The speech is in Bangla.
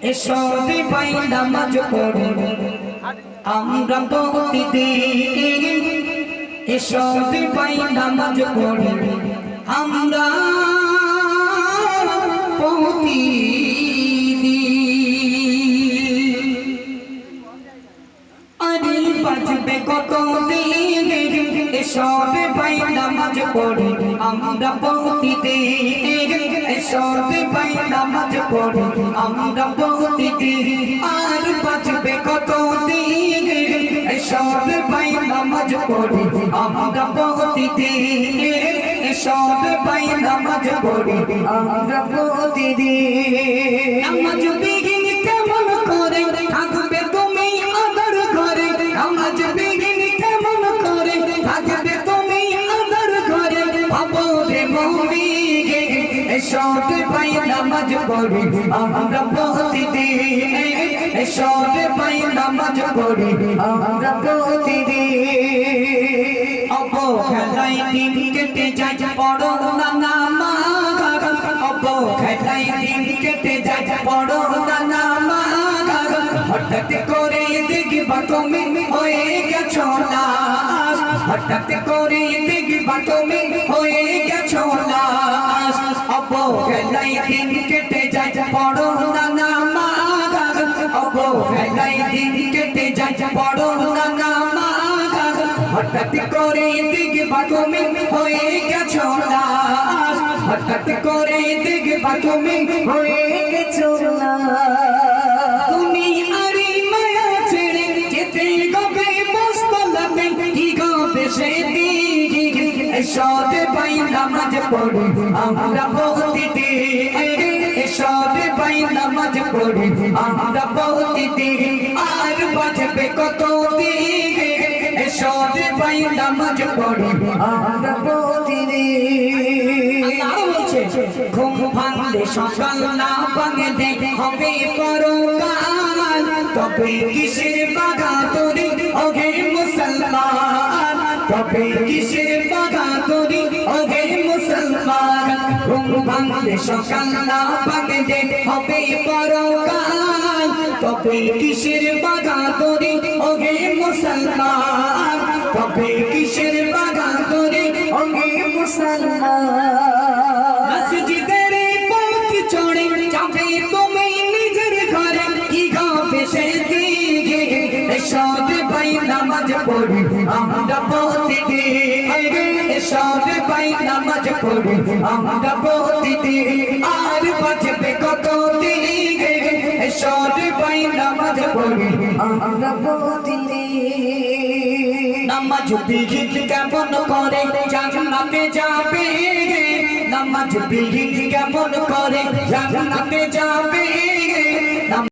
এসো রে ভাই নামাজ পড়ি আমরা প্রতিদিন, এসো রে ভাই নামাজ পড়ি আমরা প্রতিদিন। আরে বাজবে কত দিন, এসো রে ভাই নামাজ পড়ি আমরা প্রতিদিন, এসো রে ভাই নামাজ পড়ি আমরা প্রতিদিন। আর বাজবে কত দিন, এসো রে ভাই নামাজ পড়ি আমরা প্রতিদিন, এসো রে ভাই নামাজ পড়ি আমরা প্রতিদিন। নামাজ বিঘিন কেমন করে থাকবে তুমি আদর ঘরে, নামাজ বিঘিন কেমন করে থাকবে তুমি আদর ঘরে। ভাবো রে মুমিন, এসো রে ভাই নামাজ পড়ি আমরা প্রতিদিন, এসো রে ভাই নামাজ পড়ি আমরা প্রতিদিন। অবহেলায় দিন কেটে যায় পড়ো না নামাজ, অবহেলায় দিন কেটে যায় পড়ো না নামাজ। হঠাৎ করে দেখবা তুমি হয়ে গেছো লাশ, হঠাৎ করে দেখবা তুমি হয়ে গেছো লাশ। অবহেলায় দিন কেটে যায় পড়ো না নামাজ, অবহেলায় দিন কেটে যায় পড়ো না নামাজ। হঠাৎ করে দেখবা তুমি হয়ে গেছো লাশ, হঠাৎ করে দেখবা তুমি হয়ে গেছো লাশ। তুমি আরে মায়া ছেড়ে যেতে গবে বস্তলাতে, কি গবে সেদিন। এসো রে ভাই নামাজ পড়ি আমরা প্রতিদিন, এসো রে ভাই নামাজ পড়ি আমরা প্রতিদিন। আর বাজবে কত দিন, এসো রে ভাই নামাজ পড়ি আমরা প্রতিদিন। ঘুম ভাঙলে সকাল না ভাঙলে হবে পরকাল, তবে কিসের বাগাতরি ওহে মুসলমান, তবে কিসের বাগাতরি ওহে মুসলমান। ঘুম ভাঙলে সকাল না ভাঙলে হবে পরকাল, তবে কিসের বাগাতরি ওহে মুসলমান, তবে কিসের বাগাতরি ওহে মুসলমান। মসজিদের পথ চড়ে যাবে তুমি নিজের ঘরে, কি গাবে সেদিন। এসো রে ভাই নামাজ পড়ি আমরা প্রতিদিন, এসো রে ভাই নামাজ পড়ি আমরা প্রতিদিন। আর বাজবে কত দিন, এসো রে ভাই নামাজ পড়ি আমরা প্রতিদিন। নামাজ বিঘিন কেমন করে জান্নাতে যাবে, নামাজ বিঘিন কেমন করে জান্নাতে যাবে।